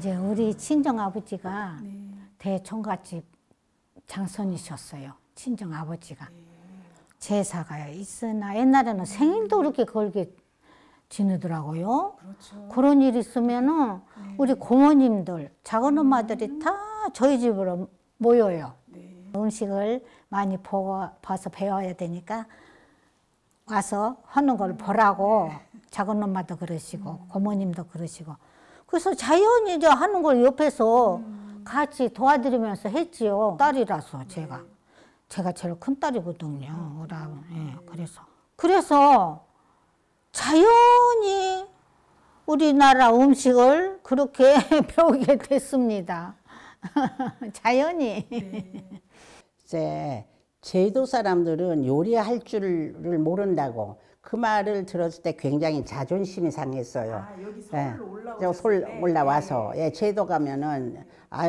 이제 우리 친정아버지가 네. 대총각집 장손이셨어요. 친정아버지가. 네. 제사가 있으나 옛날에는 생일도 그렇게 걸게 지내더라고요. 그렇죠. 그런 일 있으면은 우리 고모님들, 작은 엄마들이 다 저희 집으로 모여요. 네. 음식을 많이 봐서 배워야 되니까 와서 하는 걸 보라고 작은 엄마도 그러시고 고모님도 그러시고 그래서 자연히 이제 하는 걸 옆에서 같이 도와드리면서 했지요. 딸이라서 제가 제일 큰 딸이거든요. 예, 그래서 자연히 우리나라 음식을 그렇게 배우게 됐습니다. 자연히. 네. 이제 제도 사람들은 요리할 줄을 모른다고 그 말을 들었을 때 굉장히 자존심이 상했어요. 아, 여기 서울로 서울 때? 올라와서 제도 가면은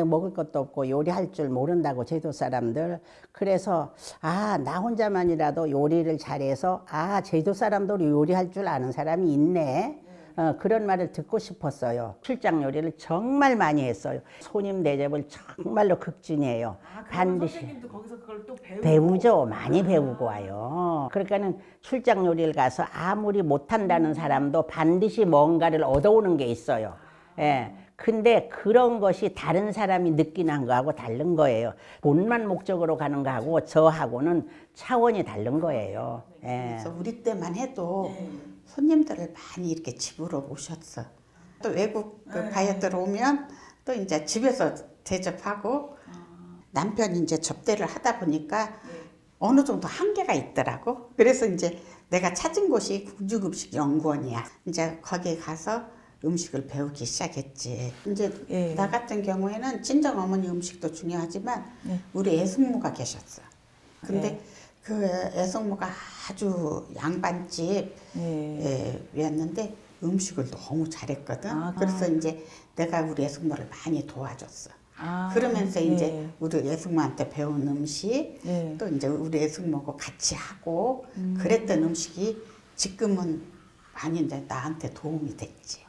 먹을 것도 없고 요리할 줄 모른다고 제도 사람들. 그래서 나 혼자만이라도 요리를 잘해서 제도 사람도 요리할 줄 아는 사람이 있네. 그런 말을 듣고 싶었어요. 출장 요리를 정말 많이 했어요. 손님 대접을 정말로 극진해요. 반드시 선생님도 거기서 그걸 또 배우죠. 많이 배우고 와요. 그러니까는 출장 요리를 가서 아무리 못한다는 사람도 반드시 뭔가를 얻어오는 게 있어요. 예. 근데 그런 것이 다른 사람이 느끼는 거하고 다른 거예요. 본만 목적으로 가는 거하고 저하고는 차원이 다른 거예요. 예. 그래서 우리 때만 해도 손님들을 많이 이렇게 집으로 모셨어. 또 외국 바이어들 오면 또 이제 집에서 대접하고 남편이 이제 접대를 하다 보니까 어느 정도 한계가 있더라고. 그래서 이제 내가 찾은 곳이 궁중음식연구원이야. 이제 거기에 가서 음식을 배우기 시작했지. 이제 나 같은 경우에는 친정 어머니 음식도 중요하지만 우리 애숙모가 계셨어. 근데 그 애숙모가 아주 양반집이었는데 음식을 너무 잘했거든. 그래서 이제 내가 우리 애숙모를 많이 도와줬어. 그러면서 이제 우리 애숙모한테 배운 음식 또 이제 우리 애숙모하고 같이 하고 그랬던 음식이 지금은 많이 이제 나한테 도움이 됐지.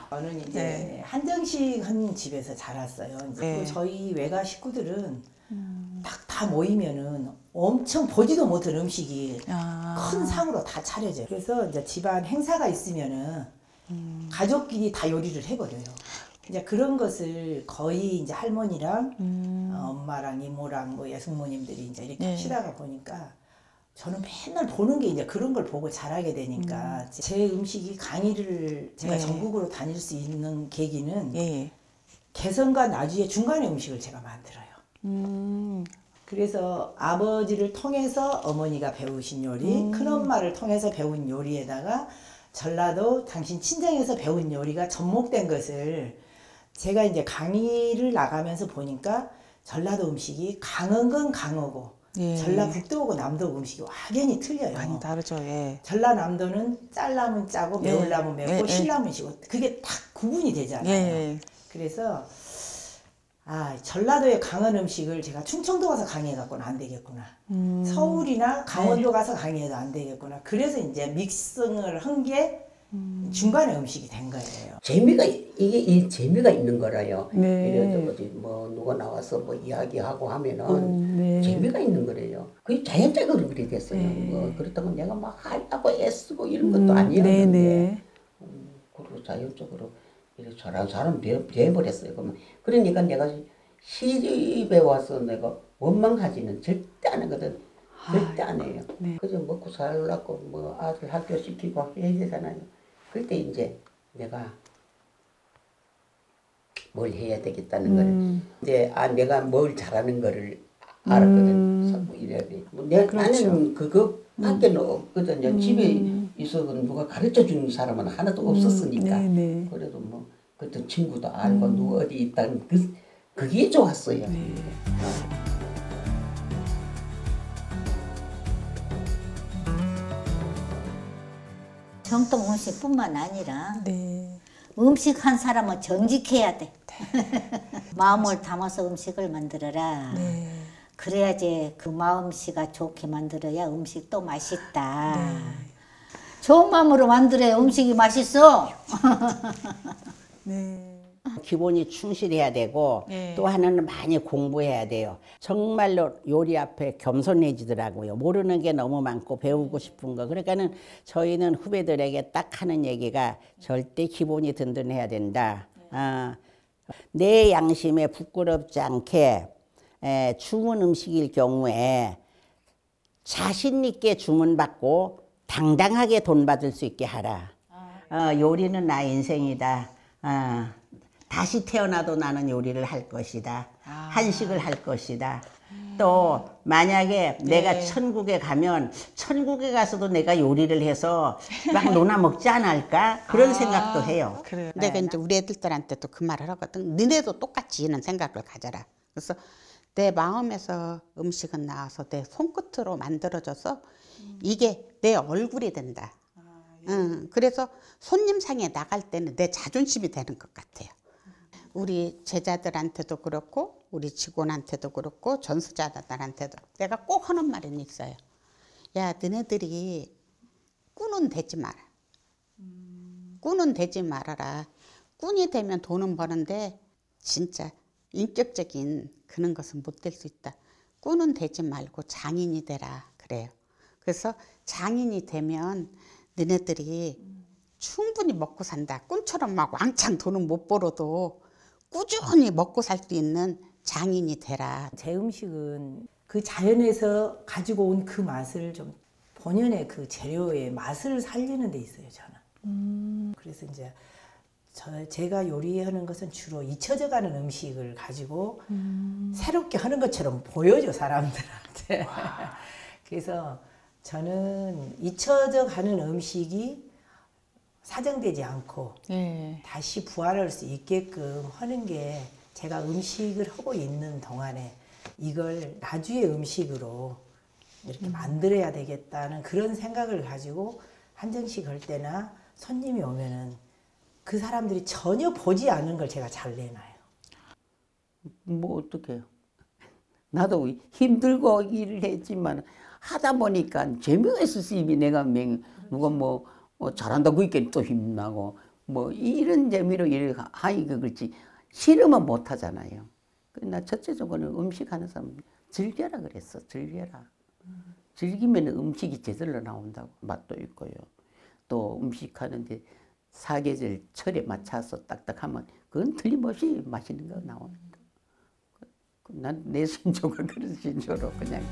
저는 이제 한정식 한 집에서 자랐어요. 이제 저희 외가 식구들은 딱 다 모이면은 엄청 보지도 못한 음식이 큰 상으로 다 차려져요. 그래서 이제 집안 행사가 있으면은 가족끼리 다 요리를 해버려요. 이제 그런 것을 거의 이제 할머니랑 엄마랑 이모랑 뭐 예숙모님들이 이제 이렇게 하시다가 보니까 저는 맨날 보는 게 이제 그런 걸 보고 자라게 되니까 제 음식이 강의를 제가 전국으로 다닐 수 있는 계기는 개성과 나주의 중간의 음식을 제가 만들어요. 그래서 아버지를 통해서 어머니가 배우신 요리, 큰엄마를 통해서 배운 요리에다가 전라도 당신 친정에서 배운 요리가 접목된 것을 제가 이제 강의를 나가면서 보니까 전라도 음식이 강한 건 강하고 전라북도하고 남도 음식이 확연히 틀려요. 많이 다르죠. 전라남도는 짤라면 짜고 매울라면 맵고 신라면 시고 그게 딱 구분이 되잖아요. 그래서 전라도의 강한 음식을 제가 충청도 가서 강의해갖고는 안 되겠구나. 서울이나 강원도 가서 강의해도 안 되겠구나. 그래서 이제 믹싱을 한 게 중간의 음식이 된 거예요. 재미가 이 재미가 있는 거라요. 이래서 어디 뭐 누가 나와서 뭐 이야기하고 하면은 재미가 있는 거래요. 그게 자연적으로 그렇게 됐어요. 뭐 그렇다고 내가 막 하려고 애쓰고 이런 것도 아니었는데 그리고 자연적으로 이렇게 잘하는 사람 돼버렸어요. 그러니까 내가 시집에 와서 내가 원망 가지는 절대 안 하거든. 절대 안 해요. 그저 먹고 살라고 뭐 아들 학교 시키고 해야 되잖아요. 그때 이제 내가 뭘 해야 되겠다는 거를 이제 내가 뭘 잘하는 거를 알았거든. 이래야 돼. 나는 그거밖에 없거든요. 집에 있어도 누가 가르쳐 주는 사람은 하나도 없었으니까. 그래도 뭐 그때 친구도 알고 누가 어디 있다는 그게 좋았어요. 정통 음식뿐만 아니라 음식 한 사람은 정직해야 돼. 마음을 담아서 음식을 만들어라. 그래야지 그 마음씨가 좋게 만들어야 음식도 맛있다. 좋은 마음으로 만들어야 음식이 맛있어. 네. 기본이 충실해야 되고 또 하나는 많이 공부해야 돼요. 정말로 요리 앞에 겸손해지더라고요. 모르는 게 너무 많고 배우고 싶은 거. 그러니까는 저희는 후배들에게 딱 하는 얘기가 절대 기본이 든든해야 된다. 내 양심에 부끄럽지 않게 주문 음식일 경우에 자신 있게 주문받고 당당하게 돈 받을 수 있게 하라. 요리는 나 인생이다. 다시 태어나도 나는 요리를 할 것이다. 한식을 할 것이다. 또 만약에 내가 천국에 가면 천국에 가서도 내가 요리를 해서 막 논아 먹지 않을까? 그런 생각도 해요. 그래. 내가 이제 우리 애들한테도 그 말을 하거든. 너네도 똑같이 이런 생각을 가져라. 그래서 내 마음에서 음식은 나와서 내 손끝으로 만들어져서 이게 내 얼굴이 된다. 그래서 손님상에 나갈 때는 내 자존심이 되는 것 같아요. 우리 제자들한테도 그렇고 우리 직원한테도 그렇고 전수자들한테도 내가 꼭 하는 말은 있어요. 야, 너네들이 꾼은 되지 마라. 꾼은 되지 말아라. 꾼이 되면 돈은 버는데 진짜 인격적인 그런 것은 못 될 수 있다. 꾼은 되지 말고 장인이 되라 그래요. 그래서 장인이 되면 너네들이 충분히 먹고 산다. 꾼처럼 막 왕창 돈은 못 벌어도 꾸준히 먹고 살 수 있는 장인이 되라. 제 음식은 그 자연에서 가지고 온 그 맛을 좀 본연의 그 재료의 맛을 살리는 데 있어요, 저는. 그래서 이제 제가 요리하는 것은 주로 잊혀져 가는 음식을 가지고 새롭게 하는 것처럼 보여줘, 사람들한테. 그래서 저는 잊혀져 가는 음식이 사정되지 않고 다시 부활할 수 있게끔 하는 게 제가 음식을 하고 있는 동안에 이걸 나주의 음식으로 이렇게 만들어야 되겠다는 그런 생각을 가지고 한정식 할 때나 손님이 오면은 그 사람들이 전혀 보지 않는 걸 제가 잘 내놔요. 뭐 어떡해요. 나도 힘들고 일을 했지만 하다 보니까 재미가 있어서 이미 내가 누가 뭐 잘한다고 그러니까 또 힘나고 뭐 이런 재미로 일을 하니까 그렇지 싫으면 못 하잖아요. 나 첫째적으로는 음식하는 사람 즐겨라 그랬어. 즐겨라. 즐기면 음식이 제대로 나온다고. 맛도 있고요. 또 음식하는데 사계절 철에 맞춰서 딱딱하면 그건 틀림없이 맛있는 거 나옵니다. 난 내 신조가 그런 신조로 그냥.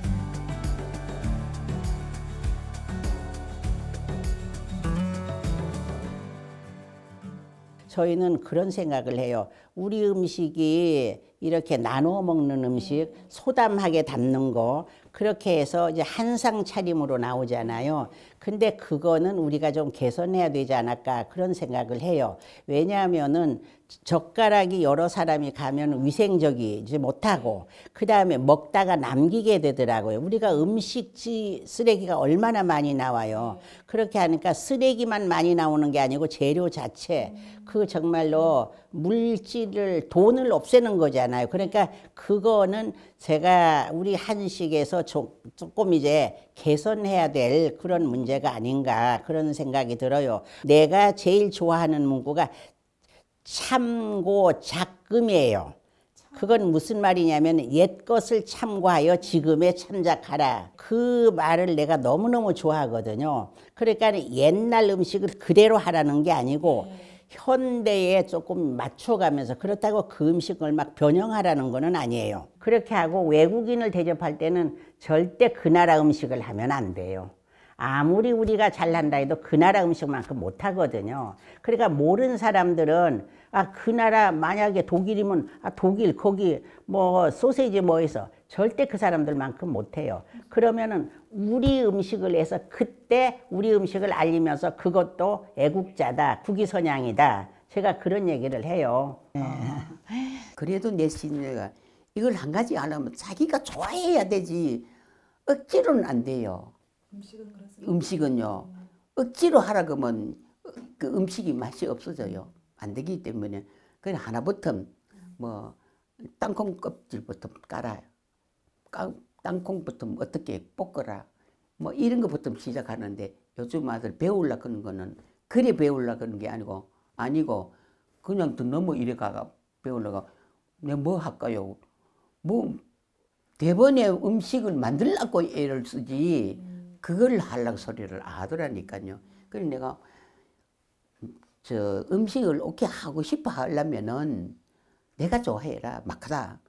저희는 그런 생각을 해요. 우리 음식이 이렇게 나누어 먹는 음식, 소담하게 담는 거, 그렇게 해서 이제 한상 차림으로 나오잖아요. 근데 그거는 우리가 좀 개선해야 되지 않을까 그런 생각을 해요. 왜냐하면은 젓가락이 여러 사람이 가면 위생적이지 못하고 그 다음에 먹다가 남기게 되더라고요. 우리가 음식지 쓰레기가 얼마나 많이 나와요. 그렇게 하니까 쓰레기만 많이 나오는 게 아니고 재료 자체 그 정말로 물질을 돈을 없애는 거잖아요. 그러니까 그거는 제가 우리 한식에서 조금 이제 개선해야 될 그런 문제가 아닌가 그런 생각이 들어요. 내가 제일 좋아하는 문구가 참고 작금이에요. 그건 무슨 말이냐면 옛 것을 참고하여 지금에 참작하라. 그 말을 내가 너무너무 좋아하거든요. 그러니까 옛날 음식을 그대로 하라는 게 아니고 현대에 조금 맞춰가면서 그렇다고 그 음식을 막 변형하라는 거는 아니에요. 그렇게 하고 외국인을 대접할 때는 절대 그 나라 음식을 하면 안 돼요. 아무리 우리가 잘한다 해도 그 나라 음식만큼 못하거든요. 그러니까 모르는 사람들은 그 나라 만약에 독일이면 독일 거기 뭐 소세지 뭐 해서 절대 그 사람들만큼 못해요. 그러면은 우리 음식을 해서 그때 우리 음식을 알리면서 그것도 애국자다, 국위선양이다. 제가 그런 얘기를 해요. 그래도 내 시녀가 이걸 한 가지 안 하면 자기가 좋아해야 되지 억지로는 안 돼요. 음식은요. 억지로 하라 그러면 그 음식이 맛이 없어져요. 안 되기 때문에 그냥 하나부터 뭐 땅콩 껍질부터 깔아요. 땅콩부터 어떻게 볶아라. 뭐 이런 것부터 시작하는데 요즘 아들 배우려고 하는 거는 그래 배우려고 하는 게 아니고 그냥 더 넘어 이래 가가 배우려가 내가 뭐 할까요? 뭐 대번에 음식을 만들려고 애를 쓰지 그걸 하려고 소리를 안 하더라니까요. 그래서 내가 저 음식을 오케이 하고 싶어 하려면은 내가 좋아해라 막 하다.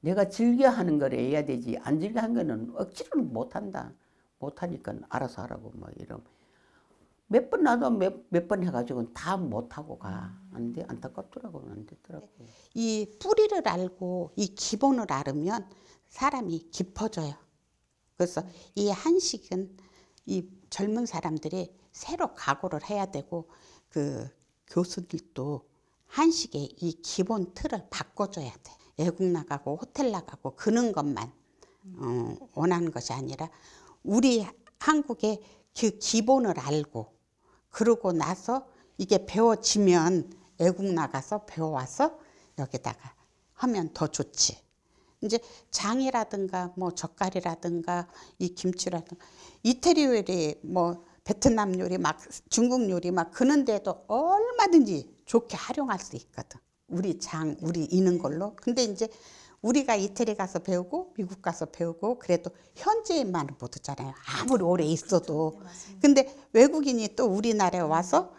내가 즐겨 하는 걸 해야 되지 안 즐겨 하는 거는 억지로는 못한다. 못하니까 알아서 하라고 뭐 이런. 몇 번 나도 몇 번 해가지고 다 못하고 가. 안 돼. 안타깝더라고. 안 되더라고. 이 뿌리를 알고 이 기본을 알으면 사람이 깊어져요. 그래서 이 한식은 이 젊은 사람들이 새로 각오를 해야 되고 그 교수들도 한식의 이 기본 틀을 바꿔줘야 돼. 외국 나가고 호텔 나가고 그런 것만 원하는 것이 아니라 우리 한국의 그 기본을 알고 그러고 나서 이게 배워지면 외국 나가서 배워와서 여기다가 하면 더 좋지. 이제 장이라든가 뭐 젓갈이라든가 이 김치라든가 이태리 요리 뭐 베트남 요리 막 중국 요리 막 그런데도 얼마든지 좋게 활용할 수 있거든. 우리 장 우리 있는 걸로. 근데 이제 우리가 이태리 가서 배우고 미국 가서 배우고 그래도 현지인만 못 오잖아요. 아무리 오래 있어도. 근데 외국인이 또 우리나라에 와서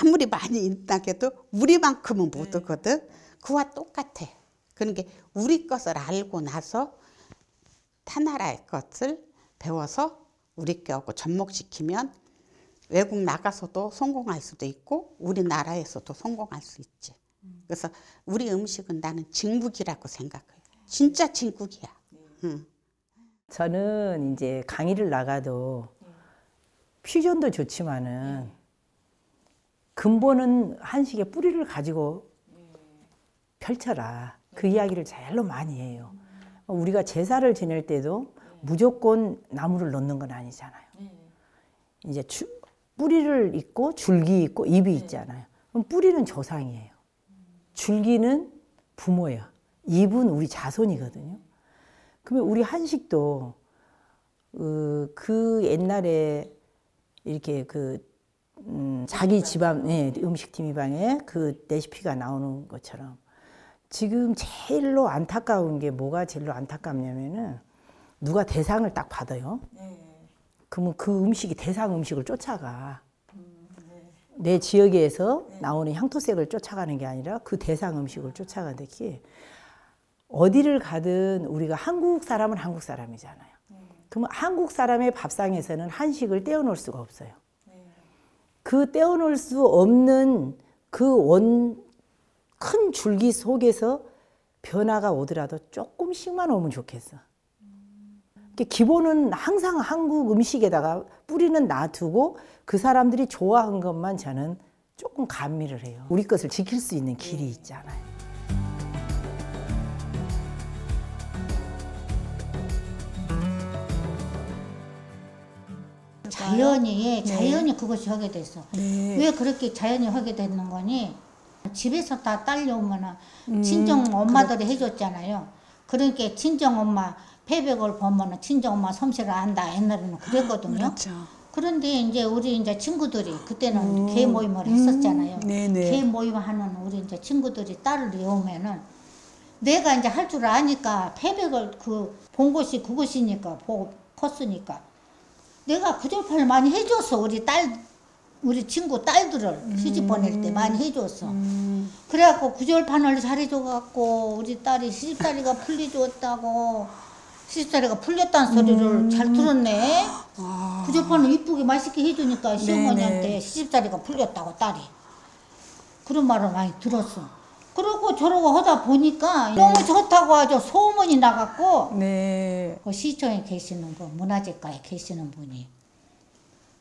아무리 많이 있다해도 우리만큼은 못 오거든. 그와 똑같아. 그러니까 우리 것을 알고 나서 타 나라의 것을 배워서 우리 거하고 접목시키면 외국 나가서도 성공할 수도 있고 우리나라에서도 성공할 수 있지. 그래서 우리 음식은 나는 진국이라고 생각해요. 진짜 진국이야. 저는 이제 강의를 나가도 퓨전도 좋지만은 근본은 한식의 뿌리를 가지고 펼쳐라. 그 이야기를 제일로 많이 해요. 우리가 제사를 지낼 때도 무조건 나무를 넣는 건 아니잖아요. 이제 뿌리를 있고 줄기 있고 잎이 있잖아요. 그럼 뿌리는 조상이에요. 줄기는 부모야. 잎은 우리 자손이거든요. 그러면 우리 한식도 그 옛날에 이렇게 자기 집안 음식팀 방에 그 레시피가 나오는 것처럼 지금 제일로 안타까운 게 뭐가 제일로 안타깝냐면은 누가 대상을 딱 받아요. 그러면 그 음식이 대상 음식을 쫓아가. 내 지역에서 나오는 향토색을 쫓아가는 게 아니라 그 대상 음식을 쫓아가듯이 어디를 가든 우리가 한국 사람은 한국 사람이잖아요. 그러면 한국 사람의 밥상에서는 한식을 떼어놓을 수가 없어요. 그 떼어놓을 수 없는 그 큰 줄기 속에서 변화가 오더라도 조금씩만 오면 좋겠어. 기본은 항상 한국 음식에다가 뿌리는 놔두고 그 사람들이 좋아한 것만 저는 조금 감미를 해요. 우리 것을 지킬 수 있는 길이 있잖아요. 자연이 그것이 하게 됐어. 왜 그렇게 자연이 하게 됐는 거니? 집에서 다 딸려오면 친정 엄마들이 해줬잖아요. 그러니까 친정 엄마 패백을 보면 친정 엄마 솜씨를 안다. 옛날에는 그랬거든요. 그렇죠. 그런데 이제 우리 이제 친구들이 그때는 개 모임을 했었잖아요. 개 모임하는 우리 이제 친구들이 딸을 이오면은 내가 이제 할 줄 아니까 패백을 본 곳이 그곳이니까 보고 컸으니까 내가 구절판을 많이 해줬어. 우리 친구 딸들을 시집 보낼 때 많이 해줬어. 그래갖고 구절판을 잘해줘갖고 우리 딸이 시집살이가 풀려줬다고 시집살이가 풀렸다는 소리를 잘 들었네. 구절판을 이쁘게 맛있게 해주니까 시어머니한테 시집살이가 풀렸다고 딸이 그런 말을 많이 들었어. 그러고 저러고 하다 보니까 너무 좋다고 아주 소문이 나갖고 그 시청에 계시는 분 문화재과에 계시는 분이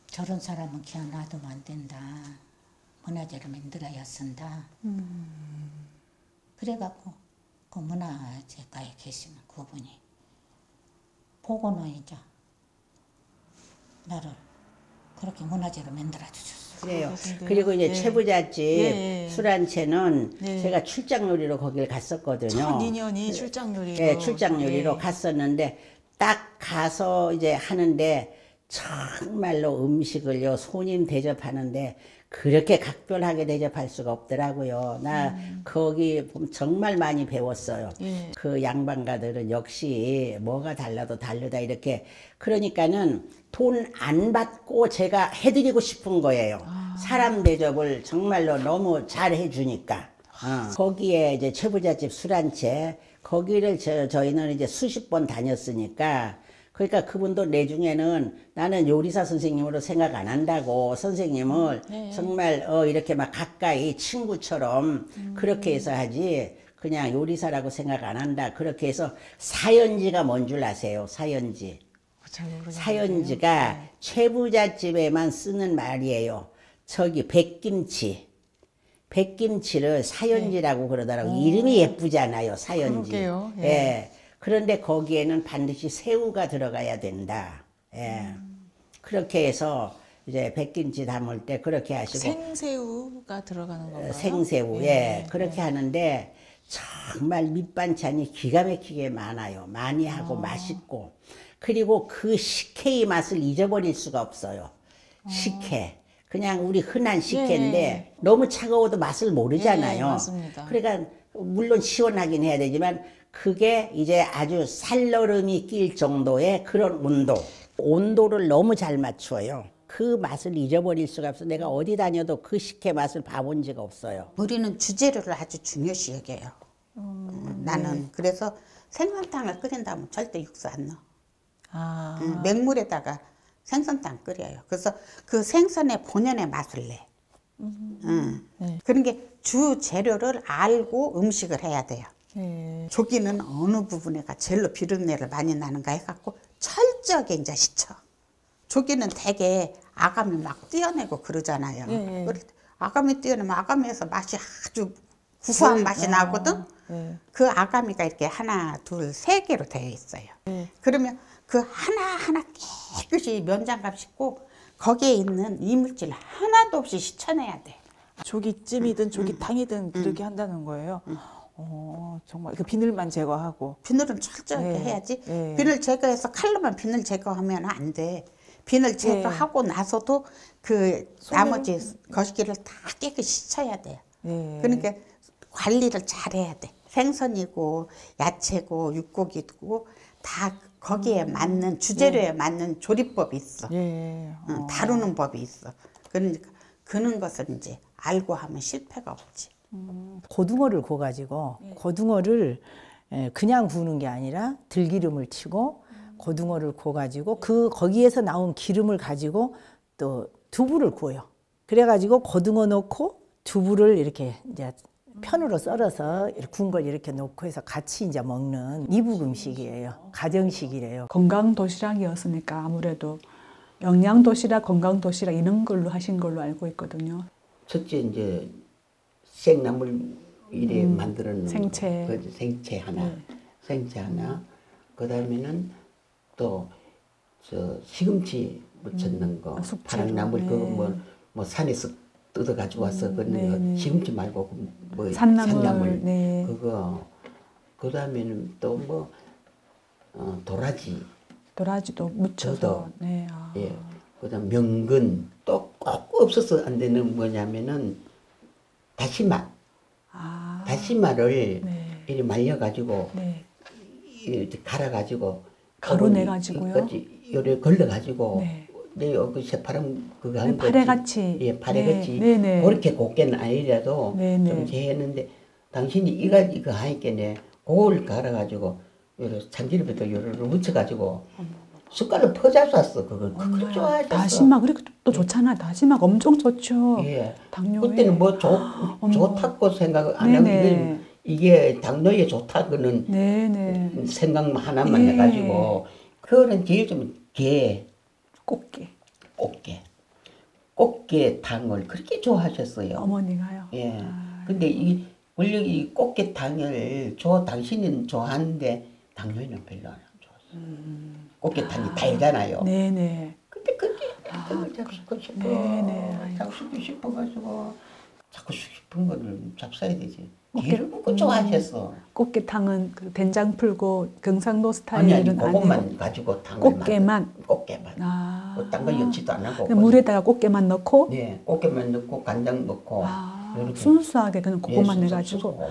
저런 사람은 그냥 놔두면 안 된다. 문화재를 만들어야 쓴다. 그래갖고 그 문화재과에 계시는 그분이 보고는 이제 나를 그렇게 문화재로 만들어 주셨어. 그래요. 그리고 이제 최부잣집 술한채는 제가 출장 요리로 거길 갔었거든요. 12년이 출장 요리로. 네, 출장 요리로 갔었는데 딱 가서 이제 하는데 정말로 음식을요 손님 대접하는데 그렇게 각별하게 대접할 수가 없더라고요. 나 거기 정말 많이 배웠어요. 예. 그 양반가들은 역시 뭐가 달라도 다르다 이렇게. 그러니까는 돈 안 받고 제가 해드리고 싶은 거예요. 사람 대접을 정말로 너무 잘 해주니까. 거기에 이제 최부잣집 술 한 채, 거기를 저희는 이제 수십 번 다녔으니까, 그러니까 그분도 내중에는 나는 요리사 선생님으로 생각 안 한다고, 선생님을 정말 이렇게 막 가까이 친구처럼 그렇게 해서 하지, 그냥 요리사라고 생각 안 한다. 그렇게 해서 사연지가 뭔 줄 아세요? 사연지. 사연지가 최부잣집에만 쓰는 말이에요. 저기 백김치. 백김치를 사연지라고 그러더라고요. 이름이 예쁘잖아요, 사연지. 그러게요. 예. 예. 그런데 거기에는 반드시 새우가 들어가야 된다. 예. 그렇게 해서 이제 백김치 담을 때 그렇게 하시고. 생새우가 들어가는 건가요? 생새우, 예. 그렇게 하는데 정말 밑반찬이 기가 막히게 많아요. 많이 하고 맛있고. 그리고 그 식혜의 맛을 잊어버릴 수가 없어요. 식혜. 그냥 우리 흔한 식혜인데 너무 차가워도 맛을 모르잖아요. 맞습니다. 그러니까 물론 시원하긴 해야 되지만 그게 이제 아주 살얼음이 낄 정도의 그런 온도를 너무 잘 맞춰요. 그 맛을 잊어버릴 수가 없어. 내가 어디 다녀도 그 식혜 맛을 봐본 적이 없어요. 우리는 주재료를 아주 중요시 여겨요. 나는 그래서 생선탕을 끓인다면 절대 육수 안 넣어. 맹물에다가 생선탕 끓여요. 그래서 그 생선의 본연의 맛을 내. 그런 게 주 재료를 알고 음식을 해야 돼요. 조기는 어느 부분에가 제일로 비린내를 많이 나는가 해갖고 철저하게 이제 시쳐. 조기는 되게 아가미 막 띄어내고 그러잖아요. 아가미 띄어내면 아가미에서 맛이 아주 구수한 맛이 나거든. 그 아가미가 이렇게 하나, 둘, 세 개로 되어 있어요. 그러면 그 하나하나 깨끗이 면장갑 씻고 거기에 있는 이물질 하나도 없이 씻어내야 돼. 조기찜이든 조기탕이든 그렇게 한다는 거예요. 정말 그 비늘만 제거하고. 비늘은 철저하게 해야지. 비늘 제거해서 칼로만 비늘 제거하면 안 돼. 비늘 제거하고 나서도 그 나머지 거시기를 다 깨끗이 씻어야 돼요. 그러니까 관리를 잘해야 돼. 생선이고 야채고 육고기고 다 거기에 맞는 주재료에 맞는 조리법이 있어. 다루는 법이 있어. 그러니까 그런 것을 이제 알고 하면 실패가 없지. 고등어를 구워가지고 고등어를 그냥 구우는 게 아니라 들기름을 치고 고등어를 구워가지고 거기에서 나온 기름을 가지고 또 두부를 구워요. 그래가지고 고등어 넣고 두부를 이렇게 이제 편으로 썰어서 구운 걸 이렇게 넣고 해서 같이 이제 먹는 이북 음식이에요. 가정식이래요. 건강 도시락이었으니까 아무래도 영양 도시락, 건강 도시락 이런 걸로 하신 걸로 알고 있거든요. 첫째 이제 생나물 이래 만드는 생채. 그 생채 하나, 생채 하나. 그다음에는 또 저 시금치 묻혀놓는 거, 파랑나물 그거 뭐 산에서 뜯어 가지고 와서 그런 거 시금치 말고 뭐 산나물 그거. 그다음에는 또 뭐 도라지도 묻혀서. 예. 그다음 명근 또 꼭 없어서 안 되는 뭐냐면은 다시마. 다시마를 이렇게 말려가지고 이렇게 갈아가지고 가루 내가지고요. 요래 걸러가지고 그 새파란 그거 한 파래같이. 예, 파래같이 그렇게 곱게는 아니라도 좀 재했는데 당신이 이거 하니까네 그걸 갈아가지고 요래 참기름에다 요래를 묻혀가지고 숟갈을 퍼잡았어. 그걸 좋아하셨어. 다시마 그리고 또 좋잖아. 다시마가 엄청 좋죠. 예. 당뇨에. 그때는 뭐 좋다고 생각 안 하고 이게 당뇨에 좋다고는 생각 하나만 해가지고 그거는 제일 좀 꽃게탕을 그렇게 좋아하셨어요. 어머니가요. 예. 근데 원래 이 꽃게탕을 당신은 좋아하는데 당뇨에는 별로 안 좋았어. 꽃게탕이 달잖아요. 네네. 근데 그게 잡수고 싶어. 잡수고 싶어가지고 자꾸 싶은 거를 잡숴야 되지. 기를 붓고 좋아하셨어. 꽃게탕은 그 된장 풀고 경상도 스타일은 아니 그것만 가지고 탕을 꽃게만. 꽃게만. 뭐 딴 거 넣지도 안 하고. 물에다가 꽃게만 넣고. 네, 꽃게만 넣고 간장 넣고. 순수하게 그냥 그것만 예, 내가지고. 뭐.